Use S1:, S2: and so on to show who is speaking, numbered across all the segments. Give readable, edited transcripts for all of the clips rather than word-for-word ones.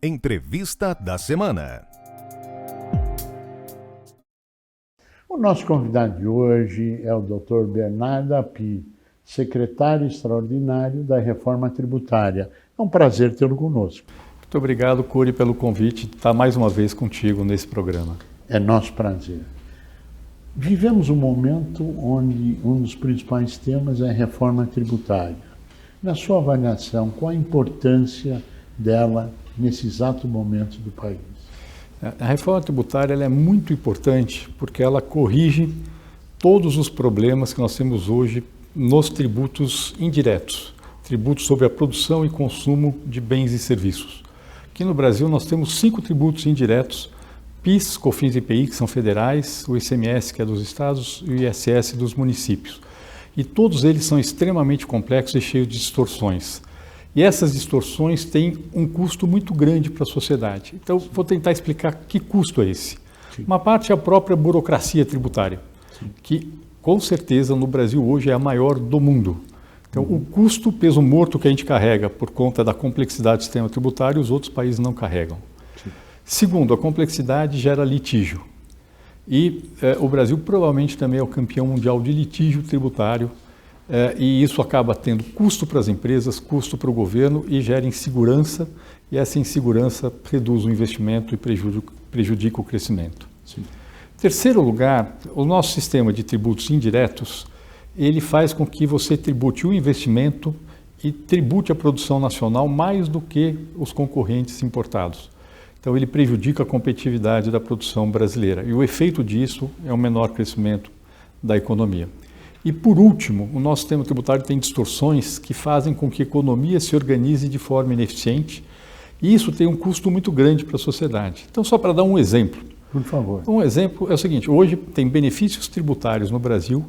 S1: Entrevista da semana.
S2: O nosso convidado de hoje é o Dr. Bernardo Api, secretário extraordinário da Reforma Tributária. É um prazer tê-lo conosco.
S3: Muito obrigado, Cury, pelo convite de estar mais uma vez contigo nesse programa.
S2: É nosso prazer. Vivemos um momento onde um dos principais temas é a reforma tributária. Na sua avaliação, qual a importância dela nesse exato momento do país?
S3: A reforma tributária ela é muito importante porque ela corrige todos os problemas que nós temos hoje nos tributos indiretos, tributos sobre a produção e consumo de bens e serviços. Aqui no Brasil nós temos 5 tributos indiretos: PIS, COFINS e IPI, que são federais, o ICMS, que é dos estados, e o ISS dos municípios. E todos eles são extremamente complexos e cheios de distorções. E essas distorções têm um custo muito grande para a sociedade. Então, vou tentar explicar que custo é esse. Sim. Uma parte é a própria burocracia tributária, sim, que com certeza no Brasil hoje é a maior do mundo. Então, o custo, peso morto que a gente carrega por conta da complexidade do sistema tributário, os outros países não carregam. Sim. Segundo, a complexidade gera litígio. E o Brasil provavelmente também é o campeão mundial de litígio tributário. E isso acaba tendo custo para as empresas, custo para o governo e gera insegurança, e essa insegurança reduz o investimento e prejudica o crescimento. Sim. Terceiro lugar, o nosso sistema de tributos indiretos, ele faz com que você tribute o investimento e tribute a produção nacional mais do que os concorrentes importados. Então ele prejudica a competitividade da produção brasileira e o efeito disso é o menor crescimento da economia. E, por último, o nosso sistema tributário tem distorções que fazem com que a economia se organize de forma ineficiente e isso tem um custo muito grande para a sociedade. Então, só para dar um exemplo.
S2: Por favor.
S3: Um exemplo é o seguinte: hoje tem benefícios tributários no Brasil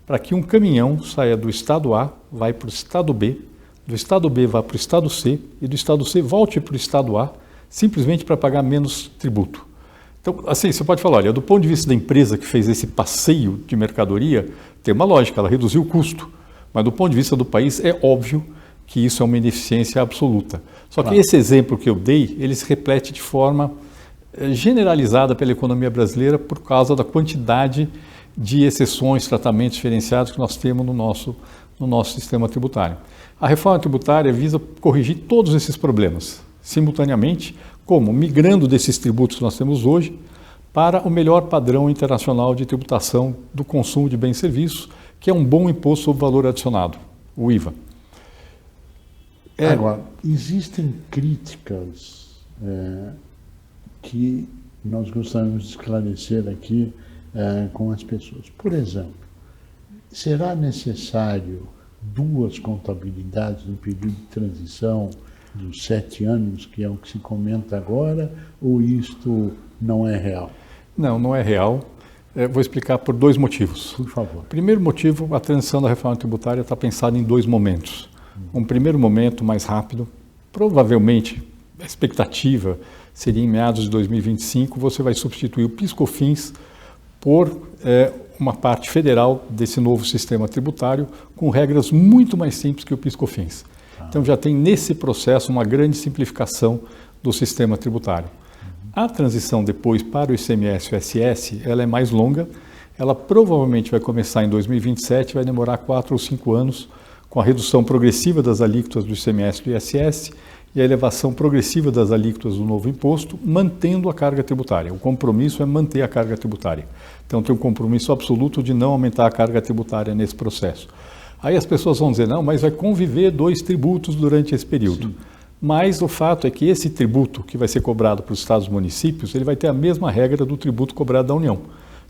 S3: para que um caminhão saia do estado A, vai para o estado B, do estado B vá para o estado C e do estado C volte para o estado A, simplesmente para pagar menos tributo. Então, assim, você pode falar, olha, do ponto de vista da empresa que fez esse passeio de mercadoria, tem uma lógica, ela reduziu o custo. Mas do ponto de vista do país, é óbvio que isso é uma ineficiência absoluta. Só que esse exemplo que eu dei, ele se reflete de forma generalizada pela economia brasileira por causa da quantidade de exceções, tratamentos diferenciados que nós temos no nosso sistema tributário. A reforma tributária visa corrigir todos esses problemas simultaneamente, como migrando desses tributos que nós temos hoje para o melhor padrão internacional de tributação do consumo de bens e serviços, que é um bom imposto sobre valor adicionado, o IVA.
S2: Agora, existem críticas que nós gostaríamos de esclarecer aqui com as pessoas. Por exemplo, será necessário 2 contabilidades no período de transição dos 7 anos, que é o que se comenta agora, ou isto não é real?
S3: Não, não é real. Vou explicar por 2 motivos.
S2: Por favor.
S3: Primeiro motivo, a transição da reforma tributária está pensada em 2 momentos. Um primeiro momento mais rápido, provavelmente a expectativa seria em meados de 2025, você vai substituir o PIS/COFINS por uma parte federal desse novo sistema tributário com regras muito mais simples que o PIS/COFINS. Então já tem nesse processo uma grande simplificação do sistema tributário. A transição depois para o ICMS e o ISS, ela é mais longa, ela provavelmente vai começar em 2027, vai demorar 4 ou 5 anos, com a redução progressiva das alíquotas do ICMS e do ISS e a elevação progressiva das alíquotas do novo imposto, mantendo a carga tributária. O compromisso é manter a carga tributária. Então tem um compromisso absoluto de não aumentar a carga tributária nesse processo. Aí as pessoas vão dizer, não, mas vai conviver 2 tributos durante esse período. Sim. Mas o fato é que esse tributo que vai ser cobrado para os estados e municípios, ele vai ter a mesma regra do tributo cobrado da União,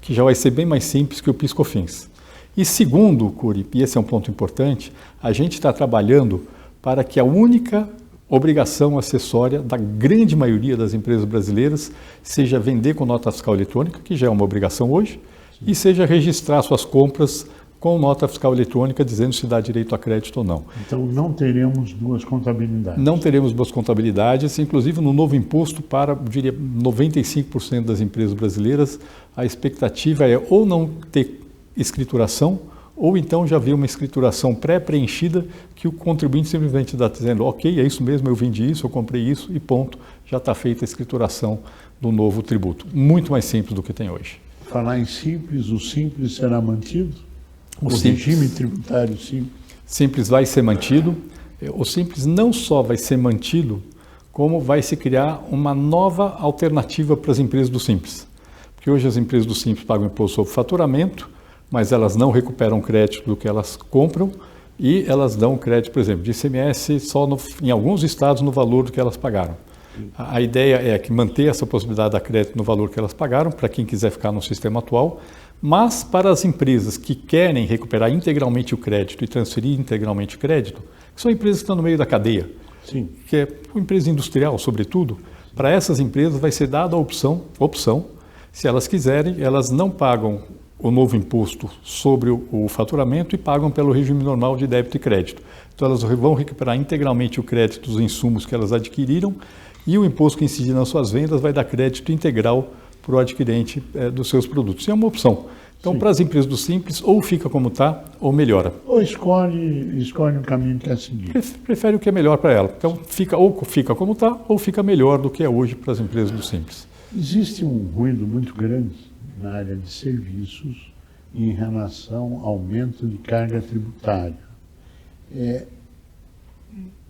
S3: que já vai ser bem mais simples que o PIS/COFINS. E segundo, Cury, e esse é um ponto importante, a gente está trabalhando para que a única obrigação acessória da grande maioria das empresas brasileiras seja vender com nota fiscal eletrônica, que já é uma obrigação hoje, sim, e seja registrar suas compras com nota fiscal eletrônica dizendo se dá direito a crédito ou não.
S2: Então não teremos 2 contabilidades.
S3: Não teremos 2 contabilidades, inclusive no novo imposto para, eu diria, 95% das empresas brasileiras, a expectativa é ou não ter escrituração ou então já vê uma escrituração pré-preenchida que o contribuinte simplesmente está dizendo, ok, é isso mesmo, eu vendi isso, eu comprei isso e ponto, já está feita a escrituração do novo tributo. Muito mais simples do que tem hoje.
S2: Falar em simples, o simples será mantido? O
S3: simples.
S2: Regime tributário simples?
S3: Simples vai ser mantido. O simples não só vai ser mantido, como vai se criar uma nova alternativa para as empresas do simples. Porque hoje as empresas do simples pagam imposto sobre faturamento, mas elas não recuperam crédito do que elas compram e elas dão crédito, por exemplo, de ICMS só em alguns estados no valor do que elas pagaram. A ideia é que manter essa possibilidade de dar crédito no valor que elas pagaram, para quem quiser ficar no sistema atual, mas para as empresas que querem recuperar integralmente o crédito e transferir integralmente o crédito, que são empresas que estão no meio da cadeia,
S2: Sim.
S3: que é uma empresa industrial, sobretudo, para essas empresas vai ser dada a opção, se elas quiserem, elas não pagam o novo imposto sobre o faturamento e pagam pelo regime normal de débito e crédito. Então elas vão recuperar integralmente o crédito dos insumos que elas adquiriram e o imposto que incidir nas suas vendas vai dar crédito integral para o adquirente dos seus produtos. E é uma opção. Então, sim, para as empresas do Simples, ou fica como está, ou melhora.
S2: Ou escolhe o caminho que quer seguir.
S3: Prefere o que é melhor para ela. Então, ou fica como está, ou fica melhor do que é hoje para as empresas do Simples.
S2: Existe um ruído muito grande na área de serviços em relação ao aumento de carga tributária.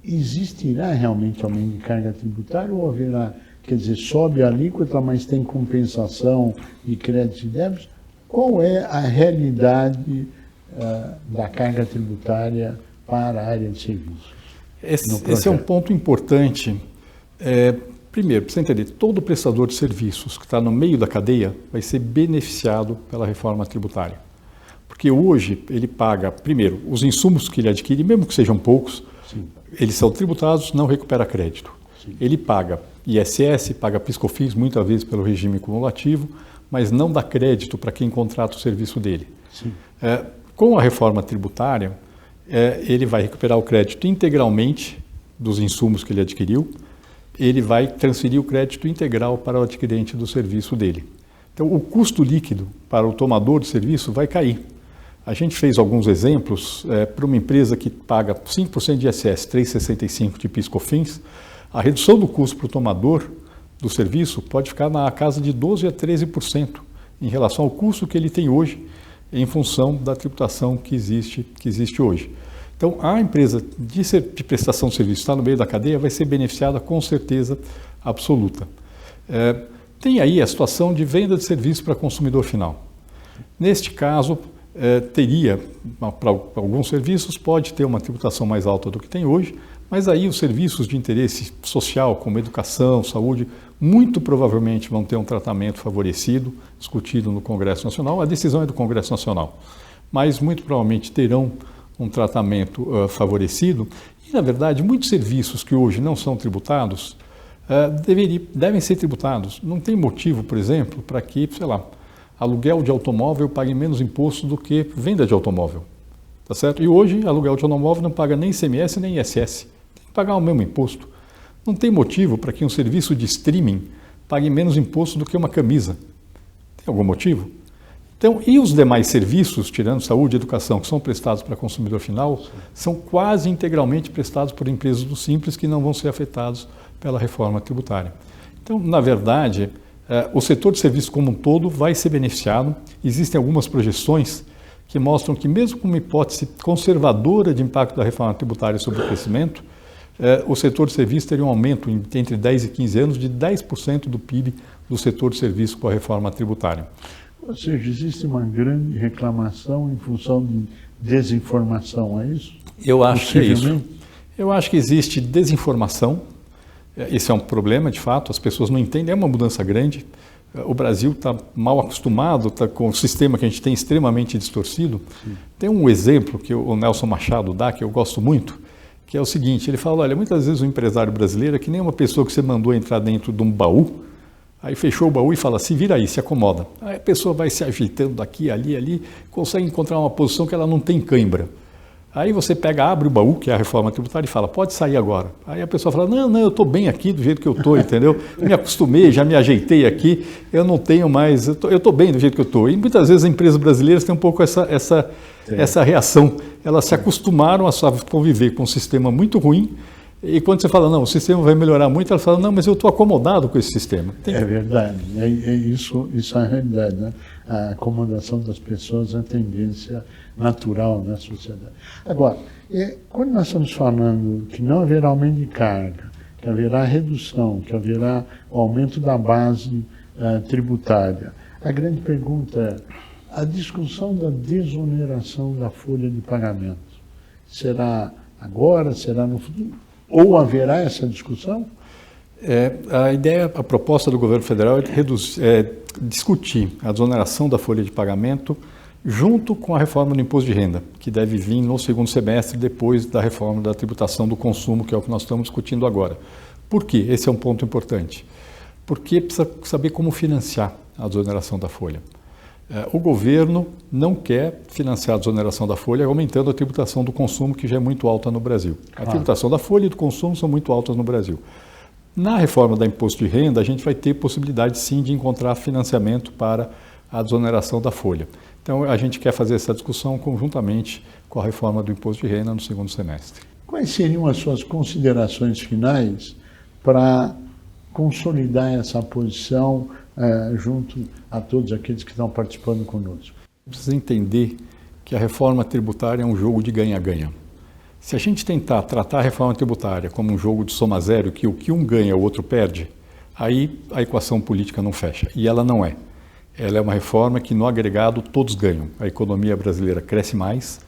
S2: Existirá realmente aumento de carga tributária ou haverá, quer dizer, sobe a alíquota, mas tem compensação de créditos e débitos? Qual é a realidade da carga tributária para a área de serviços?
S3: Esse é um ponto importante. Primeiro, para você entender, todo prestador de serviços que está no meio da cadeia vai ser beneficiado pela reforma tributária. Porque hoje ele paga, primeiro, os insumos que ele adquire, mesmo que sejam poucos, sim, eles são tributados, não recupera crédito. Sim. Ele paga ISS, paga PIS/COFINS, muitas vezes pelo regime cumulativo, mas não dá crédito para quem contrata o serviço dele. Com a reforma tributária, ele vai recuperar o crédito integralmente dos insumos que ele adquiriu, ele vai transferir o crédito integral para o adquirente do serviço dele. Então, o custo líquido para o tomador de serviço vai cair. A gente fez alguns exemplos para uma empresa que paga 5% de ISS, 3,65% de PIS/COFINS, a redução do custo para o tomador do serviço pode ficar na casa de 12% a 13% em relação ao custo que ele tem hoje em função da tributação que existe hoje. Então, a empresa de prestação de serviço que está no meio da cadeia vai ser beneficiada com certeza absoluta. Tem aí a situação de venda de serviço para consumidor final. Neste caso, teria, para alguns serviços, pode ter uma tributação mais alta do que tem hoje, mas aí os serviços de interesse social, como educação, saúde, muito provavelmente vão ter um tratamento favorecido, discutido no Congresso Nacional. A decisão é do Congresso Nacional, mas muito provavelmente terão um tratamento favorecido. E, na verdade, muitos serviços que hoje não são tributados devem ser tributados. Não tem motivo, por exemplo, para que, aluguel de automóvel pague menos imposto do que venda de automóvel. Tá certo? E hoje, aluguel de automóvel não paga nem ICMS nem ISS. Tem que pagar o mesmo imposto. Não tem motivo para que um serviço de streaming pague menos imposto do que uma camisa. Tem algum motivo? Então, e os demais serviços, tirando saúde e educação, que são prestados para consumidor final, são quase integralmente prestados por empresas do Simples que não vão ser afetados pela reforma tributária. Então, na verdade, o setor de serviços como um todo vai ser beneficiado. Existem algumas projeções que mostram que, mesmo com uma hipótese conservadora de impacto da reforma tributária sobre o crescimento, o setor de serviços teria um aumento entre 10 e 15 anos de 10% do PIB do setor de serviços com a reforma tributária.
S2: Ou seja, existe uma grande reclamação em função de desinformação, é isso?
S3: Eu acho que é isso. Eu acho que existe desinformação. Esse é um problema, de fato, as pessoas não entendem, é uma mudança grande. O Brasil está mal acostumado, está com o sistema que a gente tem extremamente distorcido. Sim. Tem um exemplo que o Nelson Machado dá, que eu gosto muito, que é o seguinte, ele fala, olha, muitas vezes o empresário brasileiro é que nem uma pessoa que você mandou entrar dentro de um baú, aí fechou o baú e fala, se vira aí, se acomoda. Aí a pessoa vai se ajeitando aqui, ali, consegue encontrar uma posição que ela não tem cãibra. Aí você abre o baú, que é a reforma tributária, e fala, pode sair agora. Aí a pessoa fala, não, eu estou bem aqui do jeito que eu estou, entendeu? Me acostumei, já me ajeitei aqui, eu não tenho mais, eu estou bem do jeito que eu estou. E muitas vezes as empresas brasileiras têm um pouco essa reação. Elas se acostumaram a conviver com um sistema muito ruim, e quando você fala, não, o sistema vai melhorar muito, elas falam, não, mas eu estou acomodado com esse sistema.
S2: É verdade, isso é a realidade, né? A acomodação das pessoas é a tendência natural na sociedade. Agora, quando nós estamos falando que não haverá aumento de carga, que haverá redução, que haverá aumento da base tributária, a grande pergunta é, a discussão da desoneração da folha de pagamento, será agora, será no futuro? Ou haverá essa discussão?
S3: A proposta do governo federal é discutir a desoneração da folha de pagamento junto com a reforma do imposto de renda, que deve vir no segundo semestre, depois da reforma da tributação do consumo, que é o que nós estamos discutindo agora. Por quê? Esse é um ponto importante. Porque precisa saber como financiar a desoneração da folha. O governo não quer financiar a desoneração da folha aumentando a tributação do consumo, que já é muito alta no Brasil. A tributação da folha e do consumo são muito altas no Brasil. Na reforma do imposto de renda, a gente vai ter possibilidade, sim, de encontrar financiamento para a desoneração da folha. Então, a gente quer fazer essa discussão conjuntamente com a reforma do imposto de renda no segundo semestre.
S2: Quais seriam as suas considerações finais para consolidar essa posição junto a todos aqueles que estão participando conosco?
S3: Precisa entender que a reforma tributária é um jogo de ganha-ganha. Se a gente tentar tratar a reforma tributária como um jogo de soma zero, que o que um ganha, o outro perde, aí a equação política não fecha. E ela não é. Ela é uma reforma que, no agregado, todos ganham. A economia brasileira cresce mais,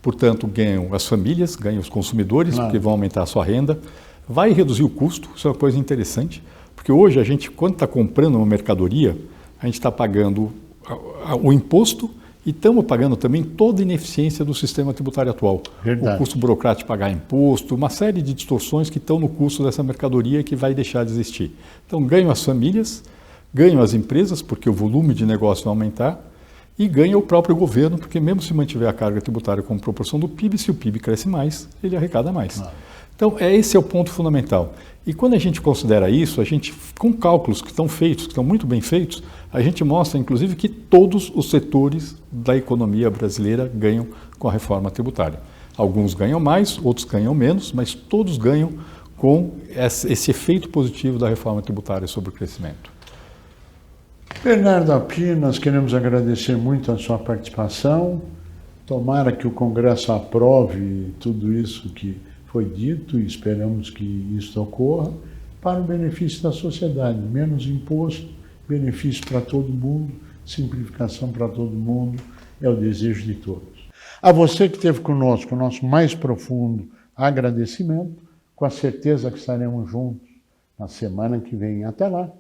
S3: portanto, ganham as famílias, ganham os consumidores, porque vão aumentar a sua renda, vai reduzir o custo, isso é uma coisa interessante, porque hoje a gente, quando está comprando uma mercadoria, a gente está pagando o imposto e estamos pagando também toda a ineficiência do sistema tributário atual.
S2: Verdade.
S3: O custo burocrático de pagar imposto, uma série de distorções que estão no custo dessa mercadoria que vai deixar de existir. Então, ganham as famílias, ganham as empresas, porque o volume de negócio vai aumentar, e ganha o próprio governo, porque mesmo se mantiver a carga tributária como proporção do PIB, se o PIB cresce mais, ele arrecada mais. Então, esse é o ponto fundamental. E quando a gente considera isso, a gente, com cálculos que estão feitos, que estão muito bem feitos, a gente mostra, inclusive, que todos os setores da economia brasileira ganham com a reforma tributária. Alguns ganham mais, outros ganham menos, mas todos ganham com esse efeito positivo da reforma tributária sobre o crescimento.
S2: Bernardo Appi, nós queremos agradecer muito a sua participação. Tomara que o Congresso aprove tudo isso que foi dito e esperamos que isso ocorra para o benefício da sociedade. Menos imposto, benefício para todo mundo, simplificação para todo mundo, é o desejo de todos. A você que esteve conosco, o nosso mais profundo agradecimento, com a certeza que estaremos juntos na semana que vem. Até lá!